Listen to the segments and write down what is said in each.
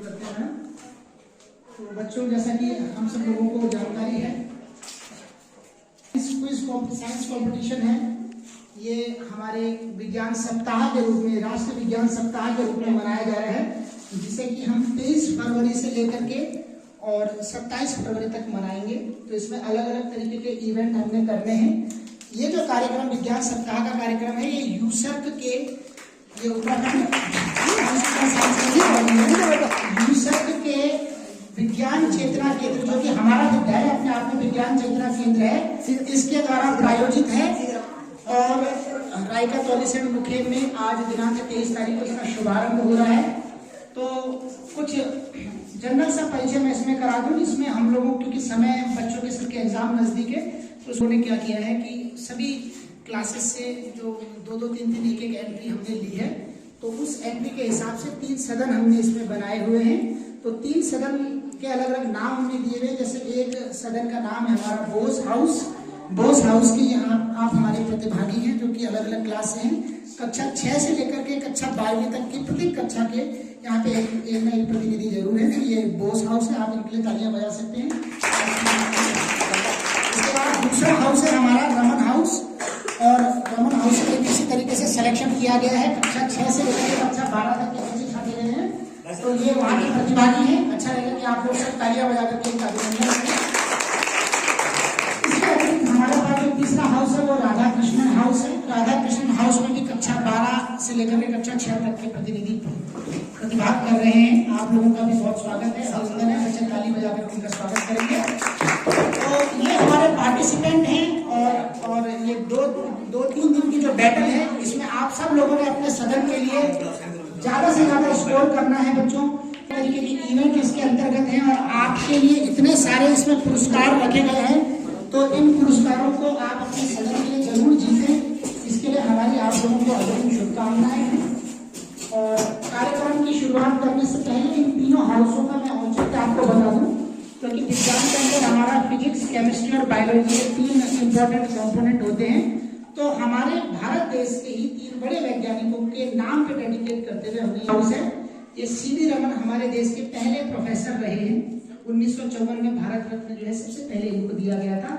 शुरू करते हैं। तो बच्चों, जैसा कि हम सब लोगों को जानकारी है, साइंस कंपटीशन है। ये हमारे विज्ञान सप्ताह के रूप में, राष्ट्रीय विज्ञान सप्ताह के रूप में मनाया जा रहा है, जिसे कि हम 23 फरवरी से लेकर के और 27 फरवरी तक मनाएंगे। तो इसमें अलग अलग तरीके के इवेंट हमने करने हैं। ये जो कार्यक्रम विज्ञान सप्ताह का कार्यक्रम है, ये यूसर्क के, ये उत्तराखंड यूसर्क के विज्ञान चेतना केंद्र, जो कि हमारा विद्यालय अपने आप में विज्ञान चेतना केंद्र है, इसके द्वारा प्रायोजित है। और रायका तौलीसेन मुखेम में आज दिनांक 23 तारीख को इसका शुभारंभ हो रहा है। तो कुछ जनरल सा परिचय मैं इसमें करा दूं। इसमें हम लोगों, क्योंकि समय बच्चों के सबके एग्जाम नजदीक है, तो उन्होंने क्या किया है कि सभी क्लासेस से जो 2-2, 3-3 एक एंट्री हमने ली है, तो उस एंट्री के हिसाब से 3 सदन हमने इसमें बनाए हुए हैं। तो 3 सदन के अलग अलग नाम हमने दिए हुए। जैसे एक सदन का नाम है हमारा बोस हाउस। बोस हाउस के यहाँ आप हमारे प्रतिभागी हैं, जो कि अलग अलग क्लास से हैं। कक्षा 6 से लेकर के कक्षा 12वीं तक की प्रत्येक कक्षा के यहाँ पे एक ना एक प्रतिनिधि जरूर है। तो ये बोस हाउस है, आप इनके लिए तालियां बजा सकते हैं। इसके बाद दूसरा हाउस है हमारा रमन हाउस, और रमन हाउस में किसी तरीके से सिलेक्शन किया गया है। कक्षा 6 से लेकर के कक्षा 12 तक के बच्चे छाटे गए हैं, तो ये वहाँ के प्रतिभागी हैं। अच्छा लगेगा कि आप लोग सब तालियां बजा करके हमारे पास जो तीसरा हाउस है वो राधा कृष्णन हाउस है। राधा कृष्णन हाउस में भी कक्षा 12 से लेकर के कक्षा 6 तक के प्रतिनिधि प्रतिभाग कर रहे हैं। आप लोगों का भी बहुत स्वागत है, अभिनंदन है। बच्चे ताली बजा कर उनका स्वागत करेंगे। तो ये हमारे पार्टिसिपेंट हैं, और ये 2-3 दिन की जो बैटल है, इसमें आप सब लोगों ने अपने सदन के लिए ज्यादा से ज्यादा स्कोर करना है बच्चों। तरीके की इवेंट इसके अंतर्गत है, और आपके लिए इतने सारे इसमें पुरस्कार रखे गए हैं। तो इन पुरस्कारों को आप अपने सदन के लिए जरूर जीतें। इसके लिए हमारी आप लोगों को अग्रिम शुभकामनाएं हैं। और कार्यक्रम की शुरुआत करने से पहले इन तीनों हाउसों का मैं औचित्य आपको बता दूं, क्योंकि विज्ञान के अंदर हमारा फिजिक्स, केमिस्ट्री और बायोलॉजी के 3 इंपॉर्टेंट कंपोनेंट होते हैं। तो हमारे भारत देश के ही 3 बड़े वैज्ञानिकों के नाम पे डेडिकेट करते हुए हमने हाउस है। ये सीवी रमन हमारे देश के पहले प्रोफेसर रहे हैं। 1954 में भारत रत्न जो है सबसे पहले इनको दिया गया था।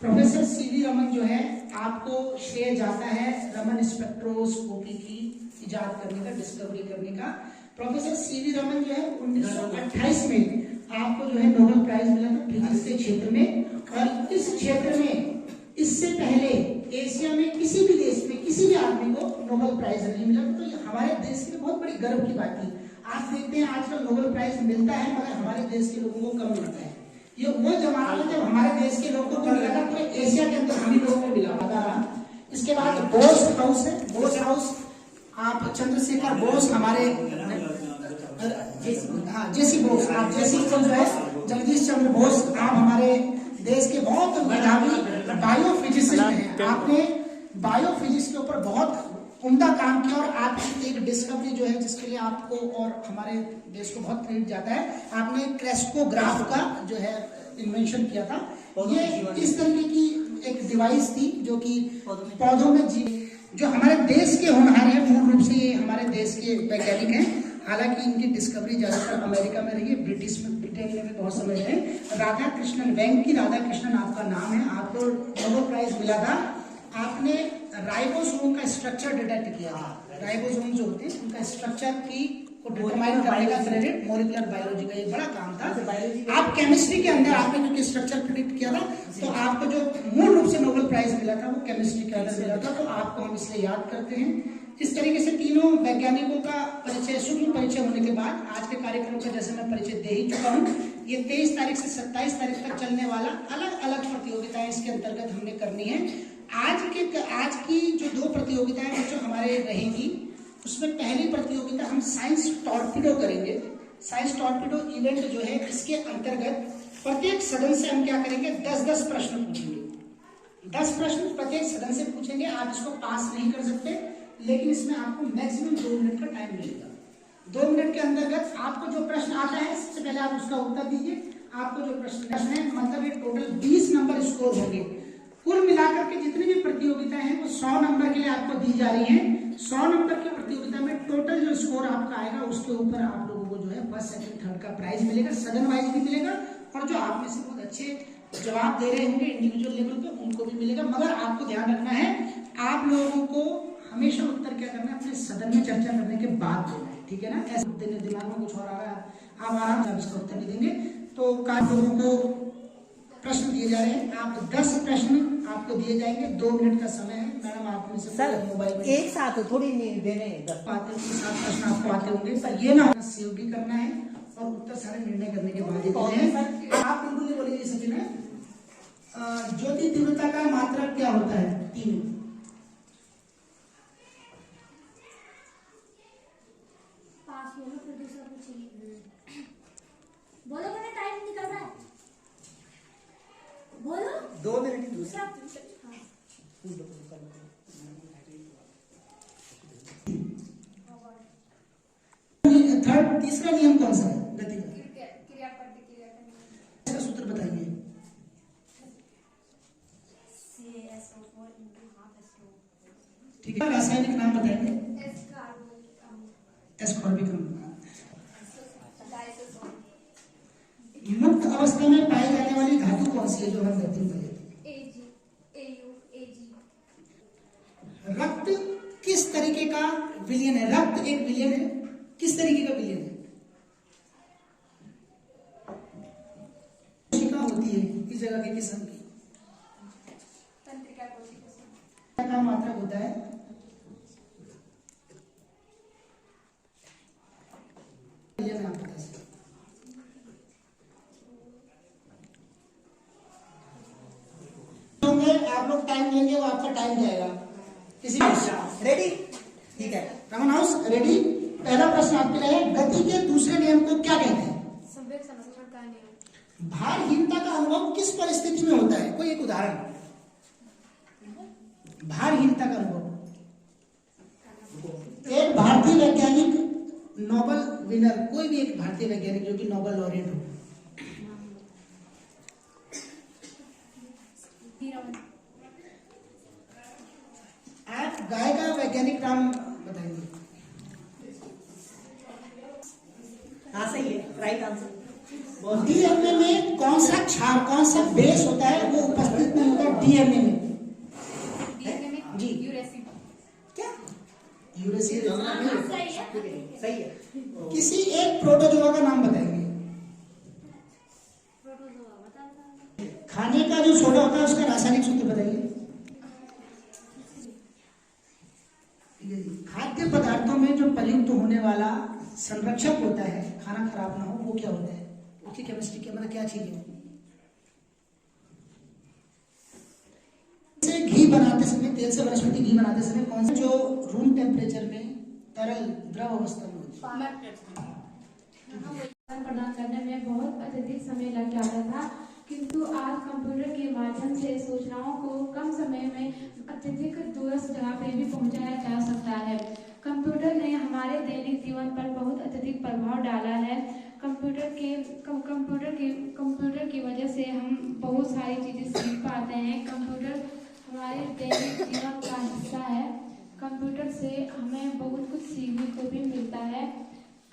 प्रोफेसर सीवी रमन जो है, आपको श्रेय जाता है रमन स्पेक्ट्रोस्कोपी की इजाद करने का, डिस्कवरी करने का। प्रोफेसर सीवी रमन जो है 1928 में आपको जो है नोबेल प्राइज मिला था फिजिक्स के क्षेत्र में। और इस क्षेत्र में इससे पहले एशिया में किसी भी देश में किसी भी आदमी को नोबेल प्राइज नहीं मिला। तो ये हमारे देश के लिए बहुत बड़ी गर्व की बात थी। आप देखते हैं आजकल नोबेल प्राइज मिलता है, मगर हमारे देश के लोगों को कम मिलता है। ये वो जमाना था जब हमारे देश के लोगों को मिला था, पूरे एशिया के अंदर हम ही लोगों को मिला था। इसके बाद बोस हाउस है। बोस हाउस आप चंद्रशेखर बोस, हमारे जेसी बोस, आप जेसी जो है जगदीश चंद्र बोस, आप हमारे देश के बहुत मेधावी बायोफिजिसिस्ट हैं। आपने बायोफिजिक्स के ऊपर बहुत उम्दा काम किया, और आपकी एक डिस्कवरी जो है जिसके लिए आपको और हमारे देश को बहुत क्रेडिट जाता है, आपने क्रेस्कोग्राफ का जो है इन्वेंशन किया था। ये इस तरीके की एक डिवाइस थी जो कि पौधों में जो हमारे देश के होनहार हैं, मूल रूप से ये हमारे देश के वैज्ञानिक हैं। हालांकि इनकी डिस्कवरी ज्यादातर अमेरिका में रही है, ब्रिटेन में भी बहुत समय रहे। राधा कृष्णन, वेंकी राधा कृष्णन आपका नाम है। आपको नोबेल प्राइज मिला था, आपने राइबोसोम का स्ट्रक्चर डिटेक्ट किया था। राइबोसोम जो होते हैं उनका स्ट्रक्चर की को डिटरमाइन करने का क्रेडिट मॉलिक्यूलर बायोलॉजी का, ये बड़ा काम था। आप केमिस्ट्री के अंदर आपने क्योंकि स्ट्रक्चर प्रिडिक्ट किया था, तो आपको जो मूल रूप से नोबेल प्राइज मिला था वो केमिस्ट्री के अंदर मिला था। तो आपको हम इसलिए याद करते हैं। इस तरीके से तीनों वैज्ञानिकों का परिचय, सूक्ष्म परिचय होने के बाद आज के कार्यक्रम का जैसे मैं परिचय दे ही चुका हूँ। ये 23 तारीख से 27 तारीख तक चलने वाला अलग अलग प्रतियोगिताएं इसके अंतर्गत हमने करनी है। आज की जो 2 प्रतियोगिताएं बच्चों हमारे रहेंगी, उसमें पहली प्रतियोगिता हम साइंस टॉर्पिडो करेंगे। साइंस टॉर्पिडो इवेंट जो है, इसके अंतर्गत प्रत्येक सदन से हम क्या करेंगे, 10-10 प्रश्न पूछेंगे। 10 प्रश्न प्रत्येक सदन से पूछेंगे। आप इसको पास नहीं कर सकते, लेकिन इसमें आपको मैक्सिमम 2 मिनट का टाइम मिलेगा। 2 मिनट के अंतर्गत आपको जो प्रश्न आता है, सबसे पहले आप उसका उत्तर दीजिए। आपको जो प्रश्न है, मतलब ये टोटल 20 नंबर स्कोर होंगे। कुल मिलाकर के जितनी भी प्रतियोगिताएं हैं वो 100 नंबर के लिए आपको दी जा रही हैं। 100 नंबर की प्रतियोगिता में टोटल जो स्कोर आपका आएगा, उसके ऊपर आप लोगों को जो है फर्स्ट, सेकंड का प्राइज मिलेगा, सदन वाइज भी मिलेगा, और जो आप में से बहुत अच्छे जवाब दे रहे होंगे इंडिविजुअल लेवल पे उनको भी मिलेगा। मगर आपको ध्यान रखना है, आप लोगों को हमेशा उत्तर क्या करना है, अपने सदन में चर्चा करने के बाद देना है, ठीक है ना। ऐसे दिमाग में कुछ और आ रहा है, आप आराम से इसका उत्तर नहीं देंगे। तो काफी लोगों को प्रश्न दिए जा रहे हैं, आप 10 प्रश्न आपको दिए जाएंगे, 2 मिनट का समय है। मैडम आप में से सर मोबाइल में एक साथ थोड़ी नहीं देने, 10 आते होंगे, 7 प्रश्न आपको आते होंगे, पर ये ना सेव भी करना है और उत्तर सारे निर्णय करने के बाद ही देने हैं। आप बिल्कुल नहीं बोलेंगे सचिन है, ज्योति तीव्रता का मात्रक क्या होता है? 3। बोलो, मैंने टाइम निकल रहा है, बोलो। 2 मिनट ही दूसरा थर्ड तीसरा नियम कौन सा है गति का? क्रिया प्रतिक्रिया इसका सूत्र बताइए। ठीक है, रासायनिक नाम बताएंगे। एस्कॉर्बिक अम्ल। मुक्त अवस्था में पाई जाने वाली धातु कौन सी है जो हम धरती में पाई जाती है? रक्त किस तरीके का विलयन है? रक्त एक विलयन है, किस तरीके का विलयन है? कोशिका होती है किस जगह की, किस्म की? तंत्रिका कोशिका का मात्रक होता है विलयन, आप बता सकते। आप लोग टाइम लेंगे, वो आपका टाइम जाएगा। किसी रेडी? ठीक है, रमन हाउस रेडी। पहला प्रश्न आपके लिए है, गति के दूसरे नियम को क्या कहते हैं? संवेग संरक्षण का नियम। भारहीनता का अनुभव किस परिस्थिति में होता है? कोई एक उदाहरण। भारहीनता का अनुभव, एक भारतीय वैज्ञानिक, नोबेल विनर, कोई भी एक भारतीय वैज्ञानिक जो कि नोबेल लॉरेट हो। आप गाय का वैज्ञानिक नाम बताएंगे। हाँ सही है, राइट आंसर। डीएनए में कौन सा क्षार, कौन सा बेस होता है वो उपस्थित नहीं होता डीएनए में? जी यूरेसिल। क्या? यूरेसिल सही है। किसी एक प्रोटोजोआ का नाम बताएंगे। खाने का जो सोडा होता है उसका रासायनिक सूत्र बताइए। खाद्य पदार्थों में जो प्रयुक्त होने वाला संरक्षक होता है, खाना खराब ना हो, वो क्या होता है? उसकी केमिस्ट्री क्या, मतलब क्या चीज है? घी बनाते समय, तेल से वनस्पति घी बनाते समय कौन सा जो रूम टेम्परेचर में तरल द्रव अवस्था में होती है? प्रदान करने में बहुत अत्यधिक समय लग जाता था, किंतु आज कंप्यूटर के माध्यम से सूचनाओं को कम समय में अत्यधिक दूरस्थ जगह पर भी पहुंचाया जा सकता है। कंप्यूटर ने हमारे दैनिक जीवन पर बहुत अत्यधिक प्रभाव डाला है। कंप्यूटर की वजह से हम बहुत सारी चीजें सीख पाते हैं। कंप्यूटर हमारे दैनिक जीवन का हिस्सा है। कंप्यूटर से हमें बहुत कुछ सीखने को भी मिलता है।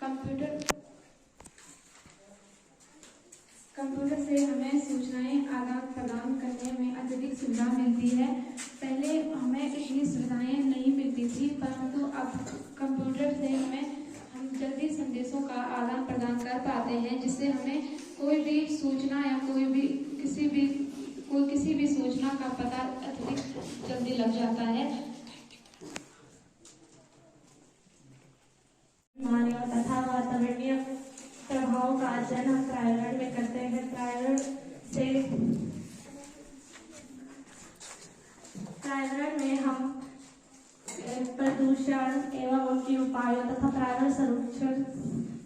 कंप्यूटर से हमें सूचनाएं आदान प्रदान करने में अत्यधिक सुविधा मिलती है। पहले हमें इतनी सुविधाएं नहीं मिलती थी, परंतु अब कंप्यूटर से हम जल्दी संदेशों का आदान प्रदान कर पाते हैं, जिससे हमें कोई भी सूचना या किसी भी सूचना का पता अत्यधिक जल्दी लग जाता है। तथा वातावरणीय प्रभाव का अध्ययन हम प्राइवेट में करते हैं। प्राइवेट में हम प्रदूषण एवं उनके उपायों तथा पर्यावरण संरक्षण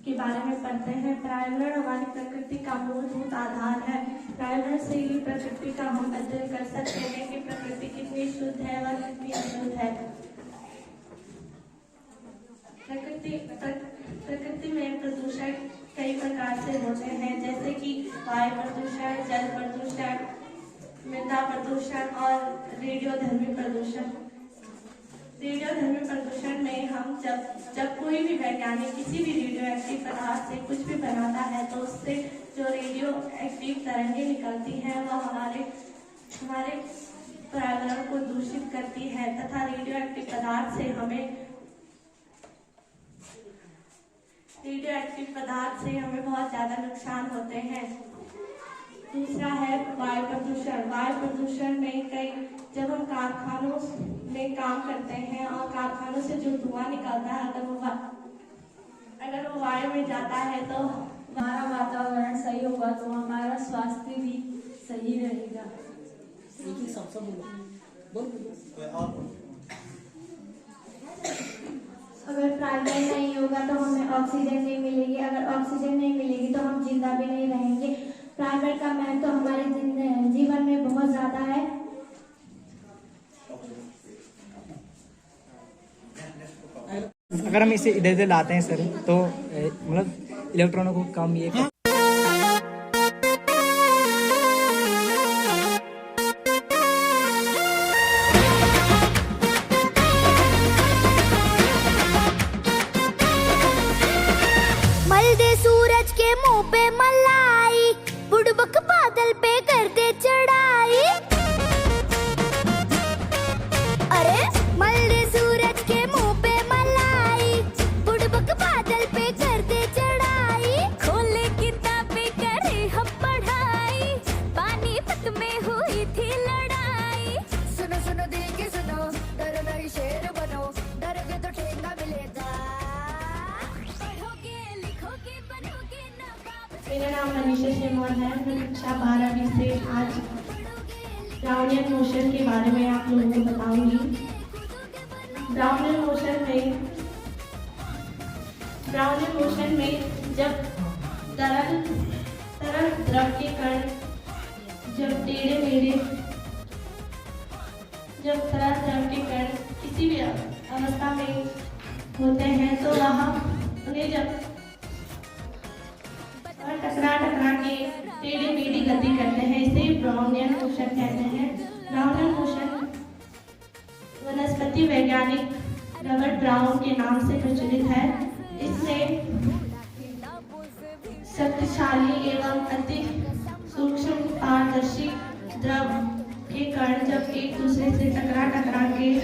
के बारे में पढ़ते हैं। पर्यावरण हमारी प्रकृति का मूलभूत आधार है। पर्यावरण से ही प्रकृति का हम अध्ययन कर सकते हैं कि प्रकृति कितनी शुद्ध है व कितनी अशुद्ध है। प्रकृति में प्रदूषण कई प्रकार से होते हैं, जैसे कि वायु प्रदूषण, जल प्रदूषण, मृदा प्रदूषण और रेडियोधर्मी प्रदूषण। रेडियोधर्मी प्रदूषण में हम जब कोई भी वैज्ञानिक किसी भी रेडियो एक्टिव पदार्थ से कुछ भी बनाता है से जो रेडियो एक्टिव तरंगें निकलती हैं वह हमारे पर्यावरण को दूषित करती है तथा रेडियो एक्टिव पदार्थ से हमें बहुत ज़्यादा नुकसान होते हैं। दूसरा है वायु प्रदूषण। वायु प्रदूषण में जब हम कारखानों में काम करते हैं और कारखानों से जो धुआं निकलता है अगर वो वायु में जाता है तो हमारा वातावरण सही होगा तो हमारा स्वास्थ्य भी सही रहेगा। एक ही सब बोलो। अगर प्राइवेट नहीं होगा तो हमें ऑक्सीजन नहीं मिलेगी, अगर ऑक्सीजन नहीं मिलेगी तो हम जिंदा भी नहीं रहेंगे। प्राइवेट का महत्व तो हमारे जीवन में बहुत ज्यादा है। अगर हम इसे इधर इधर लाते हैं सर तो मतलब इलेक्ट्रॉनों को कम ये मल दे सूरज के मुंह पे मलाई, बुड़बक बादल पे कर दे चढ़ाई। अरे मल दे सूरज के मुंह पे मलाई, बुड़बक बादल पे कर दे चढ़ाई। खोले किताबें करे हम पढ़ाई, पानीपत में हुई थी लड़ाई। सुनो सुनो दिल के सुनो, डरो नहीं शेर बनो, डरोगे तो ठेंगा मिलेगा। मेरा नाम मनीषा शेमोन है। मैं कक्षा 12वीं से आज ब्राउनियन मोशन के बारे में आप लोगों को बताऊंगी। ब्राउनियन मोशन में जब तरल द्रव के कण जब तरल द्रव के कण किसी भी अवस्था में होते हैं तो वह उन्हें जब टकरा के टेढ़ी मेढ़ी गति करते हैं, इसे ब्राउनियन मोशन कहते हैं। ब्राउनियन मोशन वनस्पति वैज्ञानिक रॉबर्ट ब्राउन के नाम से प्रचलित है। इसमें शक्तिशाली एवं अति सूक्ष्म पारदर्शी द्रव के कण जब एक दूसरे से टकरा के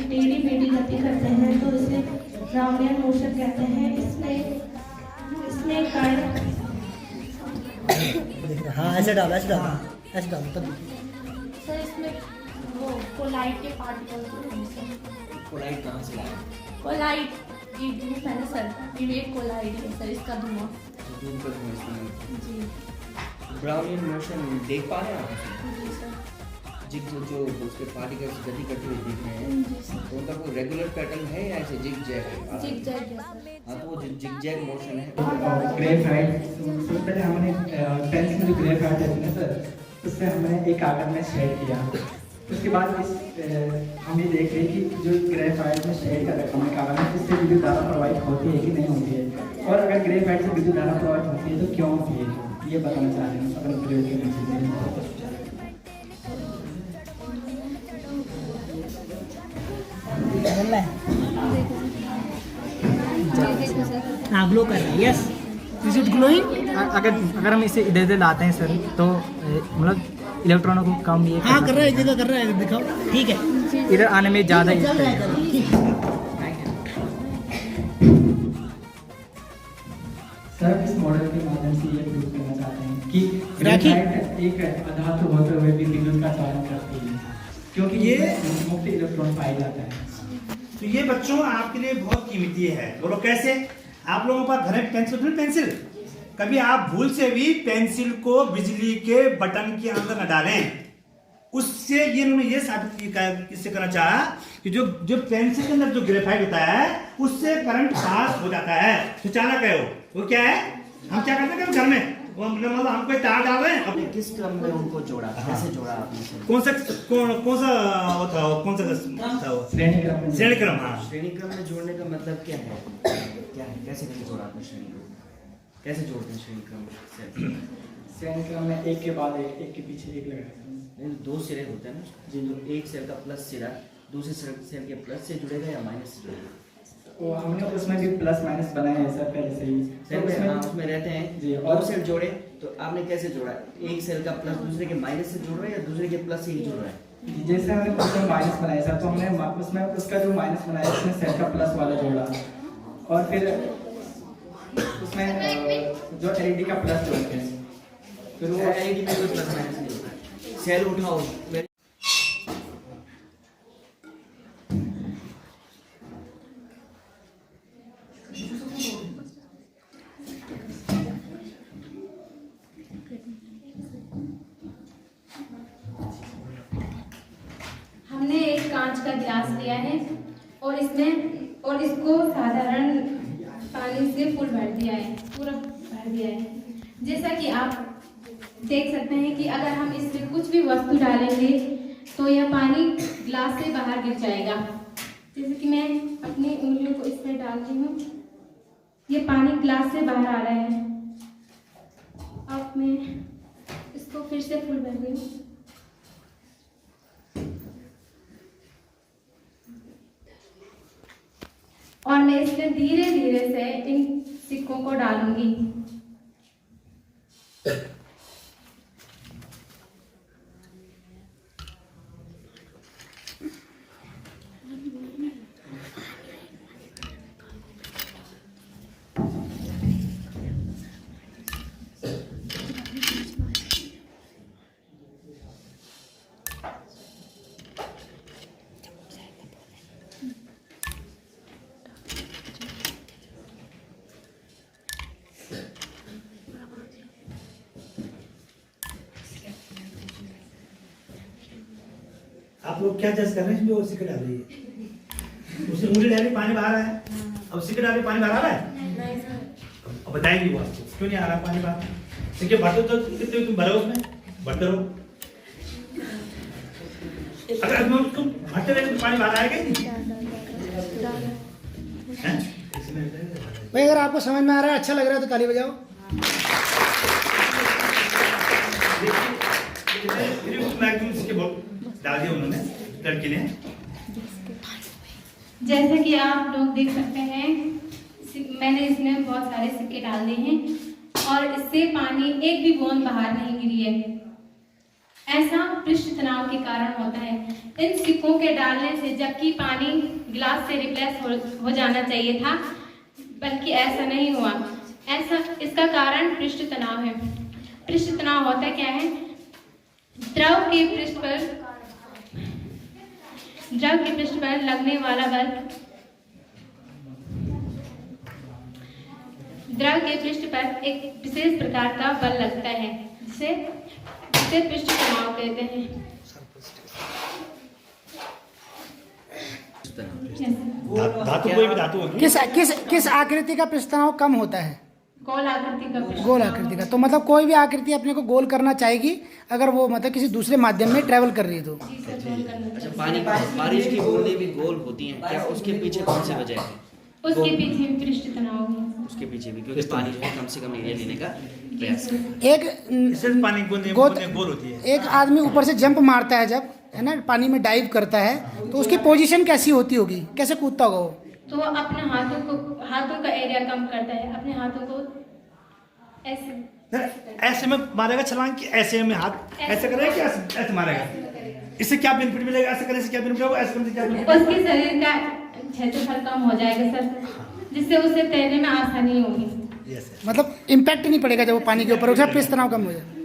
टेढ़ी मेढ़ी गति करते हैं तो इसे ब्राउनियन मोशन कहते हैं। इसमें कण हाँ ऐसे डालो तब। सर इसमें वो कोलाइट के पार्टिकल्स। कोलाइट कहाँ से लाया? कोलाइट जी मैंने सर ये एक कोलाइट है सर, इसका धुआं जी। ब्राउनियन मोशन देख पा रहे हैं आप? जी सर। जिग जो उसके पार्टिकल्स गति करते हुए दिख रहे हैं तो उनका कोई रेगुलर पैटर्न है या ऐसे जिग जैग है? जिग जैग है। हाँ तो वो जिग जैग मोशन है। ग्रेफाइट सबसे पहले हमने पेंस में जो ग्रेफाइट है ना सर, उससे हमने एक कागज में शेड किया। उसके बाद हम ये देख रहे हैं कि जो ग्रेफाइट में शेड कर रखा हमने कागज में, इससे विद्युत धारा प्रवाहित होती है कि नहीं होती है, और अगर ग्रेफाइट से विद्युत धारा प्रवाहित होती है तो क्यों होती है, ये बताना चाह रहे हैं। अगर प्रयोग के नीचे हाँ ग्लो कर रहा है। Yes is it glowing? अगर हम इसे इधर इधर लाते हैं सर तो मतलब इलेक्ट्रॉनों को कम ये हाँ कर रहा है, इधर कर रहा है, दिखाओ। ठीक है, इधर आने में ज़्यादा चल जाएगा। सर इस मॉडल के माध्यम से ये प्रूव करना चाहते हैं कि ग्रेफाइट एक अधातु होते हुए भी विद्युत का चालन करती है, क्योंकि ये मुक्त इलेक्ट्रॉन पाया जाता है। तो ये बच्चों आपके लिए बहुत कीमती है। बोलो कैसे? आप लोगों का घर में पेंसिल, कभी आप भूल से भी पेंसिल को बिजली के बटन के अंदर न डालें। उससे ये उन्होंने ये साबित इससे करना चाहा कि जो पेंसिल के अंदर जो ग्रेफाइट होता है उससे करंट पास हो जाता है। तो चाणक्य है वो क्या है? हम क्या करते हैं घर में मतलब हम कोई तार डाल रहे हैं। किस क्रम में उनको जोड़ा, कैसे जोड़ा आपने? कौन सा श्रेणी क्रम। हाँ श्रेणी क्रम में जोड़ने का मतलब क्या है? कैसे जोड़ा आपने श्रेणी को? कैसे जोड़ते हैं श्रेणी क्रम? श्रेणी क्रम में एक के बाद एक के पीछे एक लगाते हैं। दो सिरे होते हैं ना, जो एक सेल का प्लस सिरा दूसरे सेल के प्लस से जुड़ेगा या माइनस से जुड़ेगा? तो हमने उसमें भी प्लस माइनस बनाए हैं सर पहले से ही। सेल में हाँ, उसमें रहते हैं जी, और सेल जोड़े तो आपने कैसे जोड़ा? एक सेल का प्लस दूसरे के माइनस से जोड़ रहे हैं या दूसरे के प्लस से ही जोड़ रहे हैं? जैसे हमने उसमें माइनस बनाया सर, तो हमने उसमें उसका जो माइनस बनाया उसमें सेल का प्लस वाला जोड़ा, और फिर उसमें जो एलईडी का प्लस जोड़ते हैं, फिर वो एलईडी में कोई प्लस माइनस नहीं होता है। सेल उठाओ हमने एक कांच का गिलास लिया है और इसको साधारण पानी से फुल भर दिया है, पूरा भर दिया है। जैसा कि आप देख सकते हैं कि अगर हम इसमें कुछ भी वस्तु डालेंगे तो यह पानी गिलास से बाहर गिर जाएगा। जैसे कि मैं अपनी उंगलियों को इसमें डालती हूँ, ये पानी गिलास से बाहर आ रहा है। अब मैं इसको फिर से फुल भर रही हूँ। और मैं इसमें धीरे धीरे से इन सिक्कों को डालूंगी। आप लोग क्या जज कर रहे हैं जो सिक्के डाल रही है? उसने उंगली डाली पानी बाहर आया, अब सिक्के डाली पानी बाहर आ रहा है? अब बताएंगे वो आपको क्यों नहीं आ रहा पानी बाहर। देखिए भरते तो कितने तुम भरो उसमें, भरते रहो। अगर मैं उसको भरते रहे तो पानी बाहर आएगा ही नहीं। भाई अगर आपको समझ में आ रहा है, अच्छा लग रहा है तो ताली बजाओ। डाल दिया उन्होंने, लड़की ने। जैसे कि आप लोग देख सकते हैं, मैंने इसमें बहुत सारे सिक्के डाल दिए हैं और इससे पानी एक भी बूंद बाहर नहीं गिरी है। ऐसा पृष्ठ तनाव के कारण होता है। इन सिक्कों के डालने से जबकि पानी गिलास से रिप्लेस हो जाना चाहिए था, बल्कि ऐसा नहीं हुआ। इसका कारण पृष्ठ तनाव है। पृष्ठ तनाव होता क्या है? द्रव के पृष्ठ पर लगने वाला बल द्रव के पृष्ठ पर एक विशेष प्रकार का बल लगता है, जिसे पृष्ठ तनाव कहते हैं। धातु कोई भी धातु होगी। किस आकृति का पृष्ठ तनाव कम होता है? गोल आकृति का पृष्ठ। गोल आकृति का। तो मतलब कोई भी आकृति अपने को गोल करना चाहेगी अगर वो मतलब किसी दूसरे माध्यम में ट्रेवल कर रही है तो। अच्छा, पानी बारिश की बूंदें भी गोल होती हैं क्या? उसके पीछे कौन सी वजह है? उसके पीछे पृष्ठ तनाव है। उसके पीछे भी क्योंकि पानी जो है कम से कम एरिया लेने का प्रयास एक पानी गोल होती है। एक आदमी ऊपर से जंप मारता है जब, है ना, पानी में डाइव करता है, तो उसकी पोजीशन कैसी होती होगी, कैसे कूदता होगा वो? तो वो अपने हाथों का एरिया कम करता है, अपने हाथों को ऐसे में मारेगा छलांग कि ऐसे में हाथ ऐसे करेगा कि ऐसे मारेगा? इससे क्या बेनिफिट मिलेगा? ऐसे करने से क्या बेनिफिट होगा? ऐसे करने से क्या बेनिफिट? उसके शरीर का क्षेत्रफल कम हो जाएगा सर, जिससे उसे तैरने में आसानी होगी। मतलब इम्पैक्ट नहीं पड़ेगा जब वो पानी के ऊपर, उसका पृष्ठ तनाव कम हो जाए।